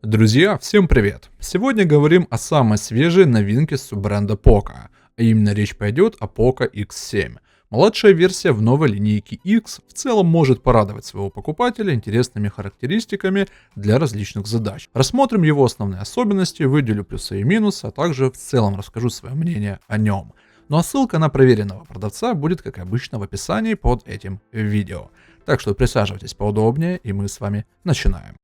Друзья, всем привет! Сегодня говорим о самой свежей новинке с бренда Poco, а именно речь пойдет о Poco X7. Младшая версия в новой линейке X в целом может порадовать своего покупателя интересными характеристиками для различных задач. Рассмотрим его основные особенности, выделю плюсы и минусы, а также в целом расскажу свое мнение о нем. Ну а ссылка на проверенного продавца будет, как обычно, в описании под этим видео. Так что присаживайтесь поудобнее, и мы с вами начинаем.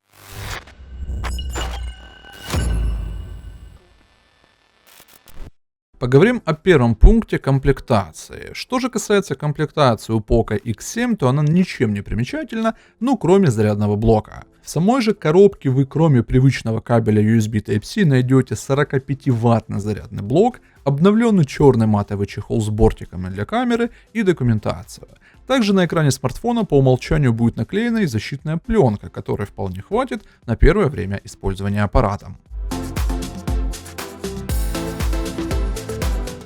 Поговорим о первом пункте комплектации. Что же касается комплектации у Poco X7, то она ничем не примечательна, ну кроме зарядного блока. В самой же коробке вы кроме привычного кабеля USB Type-C найдете 45-ваттный зарядный блок, обновленный черный матовый чехол с бортиками для камеры и документацию. Также на экране смартфона по умолчанию будет наклеена и защитная пленка, которой вполне хватит на первое время использования аппаратом.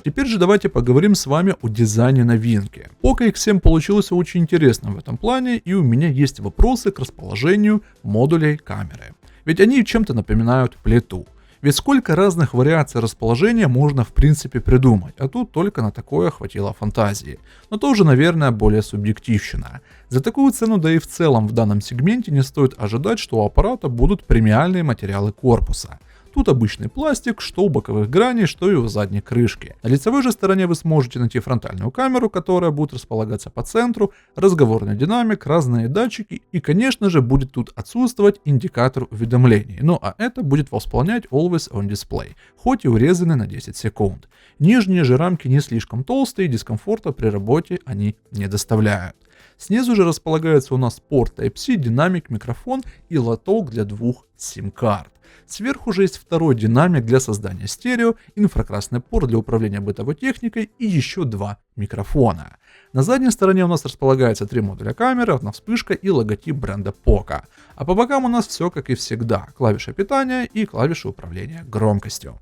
Теперь же давайте поговорим с вами о дизайне новинки. Poco X7 получился очень интересным в этом плане, и у меня есть вопросы к расположению модулей камеры. Ведь они чем-то напоминают плиту. Ведь сколько разных вариаций расположения можно в принципе придумать, а тут только на такое хватило фантазии. Но тоже, наверное, более субъективщина. За такую цену, да и в целом в данном сегменте не стоит ожидать, что у аппарата будут премиальные материалы корпуса. Тут обычный пластик, что у боковых граней, что и у задней крышки. На лицевой же стороне вы сможете найти фронтальную камеру, которая будет располагаться по центру, разговорный динамик, разные датчики и, конечно же, будет тут отсутствовать индикатор уведомлений. Ну а это будет восполнять Always On Display, хоть и урезанный на 10 секунд. Нижние же рамки не слишком толстые, и дискомфорта при работе они не доставляют. Снизу же располагается у нас порт Type-C, динамик, микрофон и лоток для двух сим-карт. Сверху же есть второй динамик для создания стерео, инфракрасный порт для управления бытовой техникой и еще два микрофона. На задней стороне у нас располагается 3 модуля камеры, одна вспышка и логотип бренда Poco. А по бокам у нас все как и всегда: клавиша питания и клавиша управления громкостью.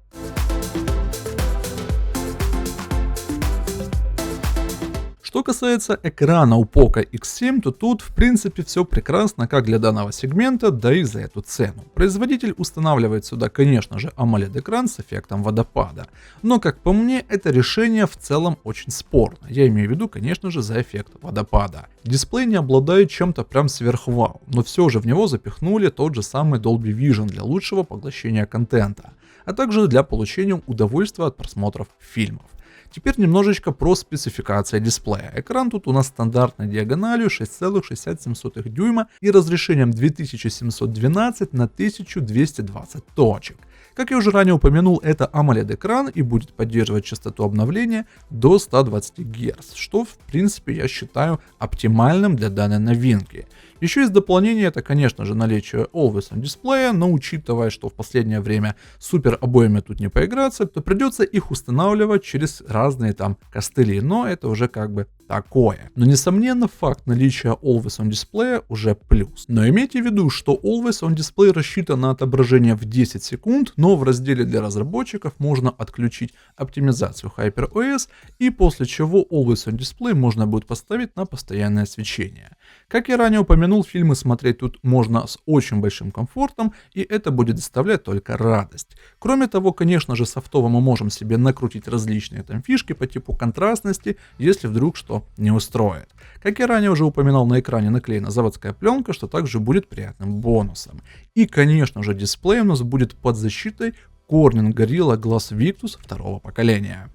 Что касается экрана у Poco X7, то тут в принципе все прекрасно как для данного сегмента, да и за эту цену. Производитель устанавливает сюда, конечно же, AMOLED экран с эффектом водопада. Но как по мне, это решение в целом очень спорно. Я имею в виду, конечно же, за эффект водопада. Дисплей не обладает чем-то прям сверхвау, но все же в него запихнули тот же самый Dolby Vision для лучшего поглощения контента, а также для получения удовольствия от просмотров фильмов. Теперь немножечко про спецификацию дисплея. Экран тут у нас стандартной диагональю 6,67 дюйма и разрешением 2712 на 1220 точек. Как я уже ранее упомянул, это AMOLED экран и будет поддерживать частоту обновления до 120 Гц, что в принципе я считаю оптимальным для данной новинки. Еще из дополнения это, конечно же, наличие Always On дисплея, но учитывая, что в последнее время супер обоями тут не поиграться, то придется их устанавливать через разные там костыли, но это уже как бы такое. Но несомненно факт наличия Always On дисплея уже плюс. Но имейте в виду, что Always On дисплей рассчитан на отображение в 10 секунд, но в разделе для разработчиков можно отключить оптимизацию HyperOS, и после чего Always On дисплей можно будет поставить на постоянное свечение. Как я ранее упомянул, фильмы смотреть тут можно с очень большим комфортом, и это будет доставлять только радость. Кроме того, конечно же, софтово мы можем себе накрутить различные там фишки по типу контрастности, если вдруг что не устроит. Как я ранее уже упоминал, на экране наклеена заводская пленка, что также будет приятным бонусом. И, конечно же, дисплей у нас будет под защитой Corning Gorilla Glass Victus второго поколения.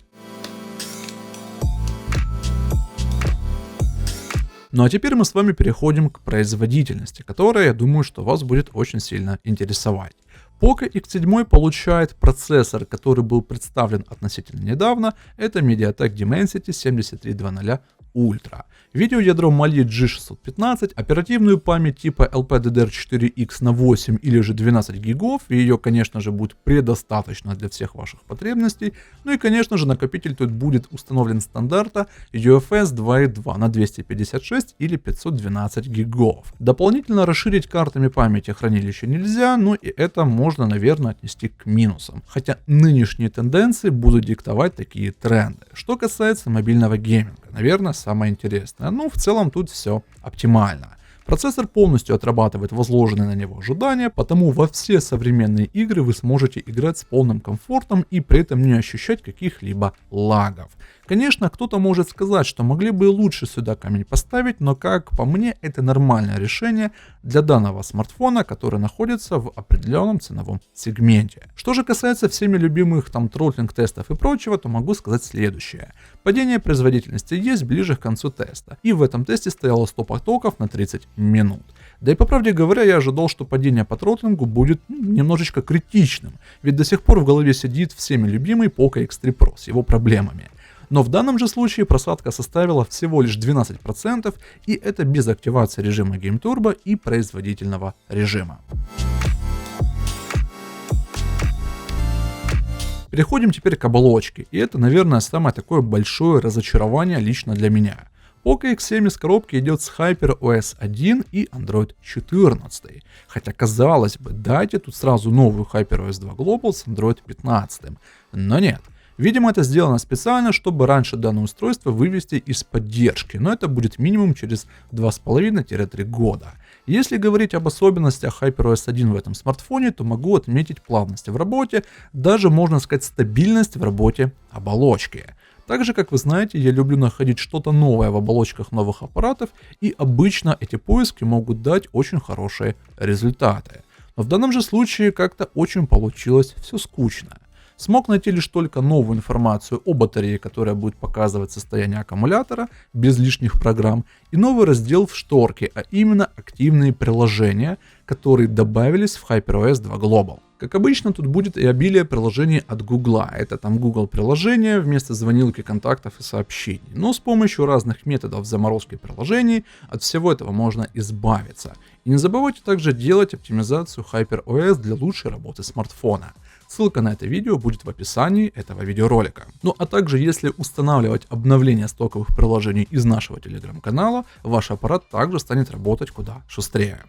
Ну а теперь мы с вами переходим к производительности, которая, я думаю, что вас будет очень сильно интересовать. Poco X7 получает процессор, который был представлен относительно недавно, это MediaTek Dimensity 7300 Ultra. Видеоядро Mali G615, оперативную память типа LPDDR4X на 8 или же 12 гигов, и ее, конечно же, будет предостаточно для всех ваших потребностей. Ну и, конечно же, накопитель тут будет установлен стандарта UFS 2.2 на 256 или 512 гигов. Дополнительно расширить картами памяти хранилища нельзя, но и это можно, наверное, отнести к минусам. Хотя нынешние тенденции будут диктовать такие тренды. Что касается мобильного гейминга, наверное, самое интересное. Ну, в целом тут все оптимально. Процессор полностью отрабатывает возложенные на него ожидания, потому во все современные игры вы сможете играть с полным комфортом и при этом не ощущать каких-либо лагов. Конечно, кто-то может сказать, что могли бы и лучше сюда камень поставить, но как по мне, это нормальное решение для данного смартфона, который находится в определенном ценовом сегменте. Что же касается всеми любимых там тротлинг-тестов и прочего, то могу сказать следующее. Падение производительности есть ближе к концу теста, и в этом тесте стояло 100 потоков на 30 минут. Да и по правде говоря, я ожидал, что падение по тротлингу будет немножечко критичным, ведь до сих пор в голове сидит всеми любимый Poco X3 Pro с его проблемами. Но в данном же случае просадка составила всего лишь 12%, и это без активации режима Game Turbo и производительного режима. Переходим теперь к оболочке, и это, наверное, самое такое большое разочарование лично для меня. Poco X7 из коробки идет с HyperOS 1 и Android 14. Хотя, казалось бы, дайте тут сразу новую HyperOS 2 Global с Android 15. Но нет. Видимо, это сделано специально, чтобы раньше данное устройство вывести из поддержки, но это будет минимум через 2,5-3 года. Если говорить об особенностях HyperOS 1 в этом смартфоне, то могу отметить плавность в работе, даже можно сказать стабильность в работе оболочки. Также, как вы знаете, я люблю находить что-то новое в оболочках новых аппаратов, и обычно эти поиски могут дать очень хорошие результаты. Но в данном же случае как-то очень получилось все скучно. Смог найти лишь только новую информацию о батарее, которая будет показывать состояние аккумулятора без лишних программ, и новый раздел в шторке, а именно активные приложения, которые добавились в HyperOS 2 Global. Как обычно, тут будет и обилие приложений от Google. Это там Google приложения вместо звонилки, контактов и сообщений. Но с помощью разных методов заморозки приложений от всего этого можно избавиться. И не забывайте также делать оптимизацию HyperOS для лучшей работы смартфона. Ссылка на это видео будет в описании этого видеоролика. Ну а также, если устанавливать обновления стоковых приложений из нашего телеграм-канала, ваш аппарат также станет работать куда шустрее.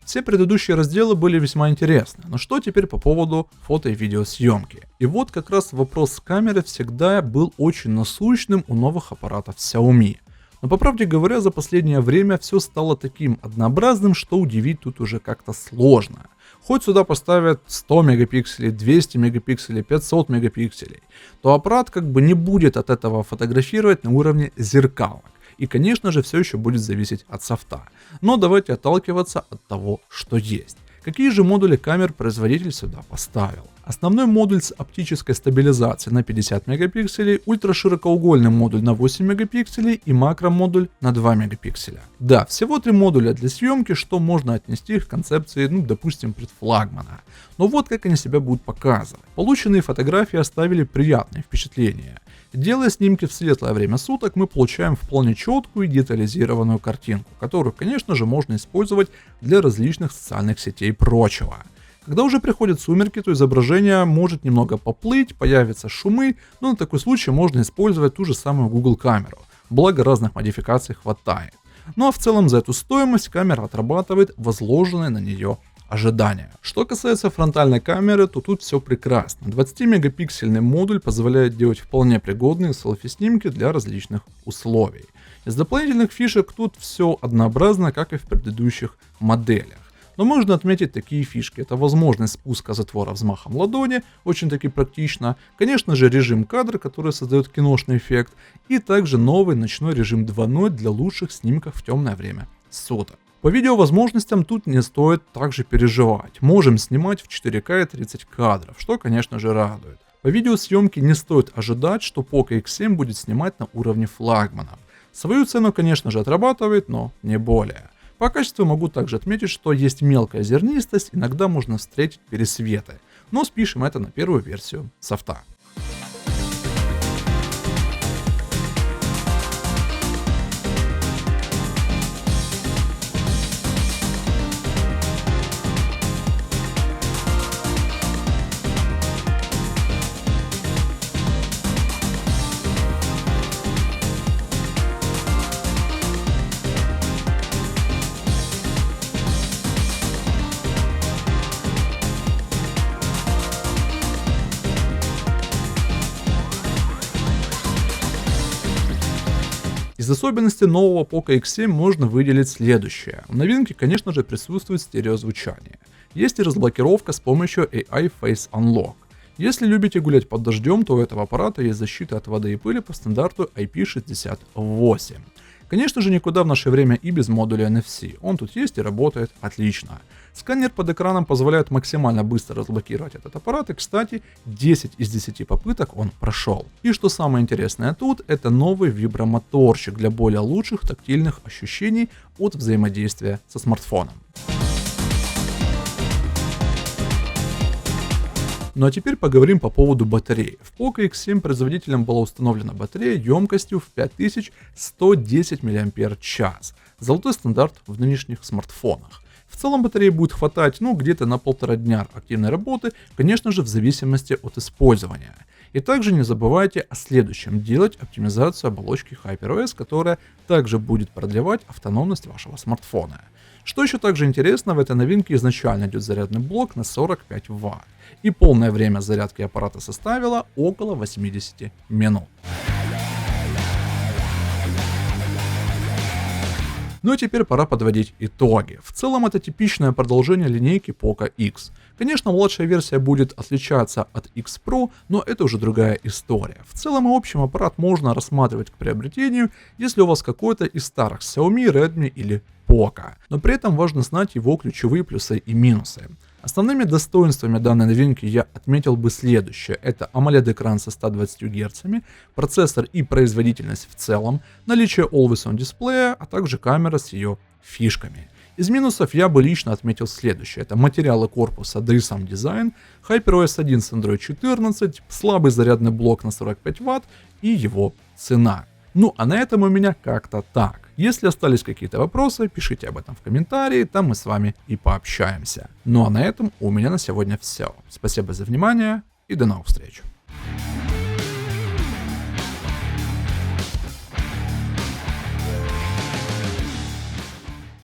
Все предыдущие разделы были весьма интересны, но что теперь по поводу фото и видеосъемки? И вот как раз вопрос с камерой всегда был очень насущным у новых аппаратов Xiaomi. Но по правде говоря, за последнее время все стало таким однообразным, что удивить тут уже как-то сложно. Хоть сюда поставят 100 мегапикселей, 200 мегапикселей, 500 мегапикселей, то аппарат как бы не будет от этого фотографировать на уровне зеркалок. И, конечно же, все еще будет зависеть от софта. Но давайте отталкиваться от того, что есть. Какие же модули камер производитель сюда поставил? Основной модуль с оптической стабилизацией на 50 мегапикселей, ультраширокоугольный модуль на 8 мегапикселей и макромодуль на 2 мегапикселя. Да, всего 3 модуля для съемки, что можно отнести к концепции, допустим, предфлагмана. Но вот как они себя будут показывать. Полученные фотографии оставили приятные впечатления. Делая снимки в светлое время суток, мы получаем вполне четкую и детализированную картинку, которую, конечно же, можно использовать для различных социальных сетей и прочего. Когда уже приходят сумерки, то изображение может немного поплыть, появятся шумы, но на такой случай можно использовать ту же самую Google камеру, благо разных модификаций хватает. Ну а в целом за эту стоимость камера отрабатывает возложенные на нее ожидания. Что касается фронтальной камеры, то тут все прекрасно. 20-мегапиксельный модуль позволяет делать вполне пригодные селфи-снимки для различных условий. Из дополнительных фишек тут все однообразно, как и в предыдущих моделях. Но можно отметить такие фишки. Это возможность спуска затвора взмахом ладони, очень таки практично. Конечно же режим кадра, который создает киношный эффект. И также новый ночной режим 2.0 для лучших снимков в темное время суток. По видеовозможностям тут не стоит также переживать. Можем снимать в 4К и 30 кадров, что, конечно же, радует. По видеосъемке не стоит ожидать, что Poco X7 будет снимать на уровне флагманов. Свою цену, конечно же, отрабатывает, но не более. По качеству могу также отметить, что есть мелкая зернистость, иногда можно встретить пересветы, но спишем это на первую версию софта. Из особенностей нового Poco X7 можно выделить следующее. В новинке, конечно же, присутствует стереозвучание. Есть и разблокировка с помощью AI Face Unlock. Если любите гулять под дождем, то у этого аппарата есть защита от воды и пыли по стандарту IP68. Конечно же, никуда в наше время и без модуля NFC. Он тут есть и работает отлично. Сканер под экраном позволяет максимально быстро разблокировать этот аппарат, и, кстати, 10 из 10 попыток он прошел. И что самое интересное тут, это новый вибромоторчик для более лучших тактильных ощущений от взаимодействия со смартфоном. Ну а теперь поговорим по поводу батареи. В Poco X7 производителем была установлена батарея емкостью в 5110 мАч. Золотой стандарт в нынешних смартфонах. В целом батареи будет хватать где-то на 1,5 дня активной работы, конечно же в зависимости от использования. И также не забывайте о следующем: делать оптимизацию оболочки HyperOS, которая также будет продлевать автономность вашего смартфона. Что еще также интересно, в этой новинке изначально идет зарядный блок на 45 Вт. И полное время зарядки аппарата составило около 80 минут. Ну и теперь пора подводить итоги. В целом это типичное продолжение линейки Poco X. Конечно, младшая версия будет отличаться от X Pro, но это уже другая история. В целом и общем аппарат можно рассматривать к приобретению, если у вас какой-то из старых Xiaomi, Redmi или Poco. Но при этом важно знать его ключевые плюсы и минусы. Основными достоинствами данной новинки я отметил бы следующее. Это AMOLED-экран со 120 Гц, процессор и производительность в целом, наличие Always On дисплея, а также камера с ее фишками. Из минусов я бы лично отметил следующее. Это материалы корпуса, да и сам дизайн, HyperOS 1 с Android 14, слабый зарядный блок на 45 Вт и его цена. Ну а на этом у меня как-то так. Если остались какие-то вопросы, пишите об этом в комментарии, там мы с вами и пообщаемся. Ну а на этом у меня на сегодня все. Спасибо за внимание и до новых встреч.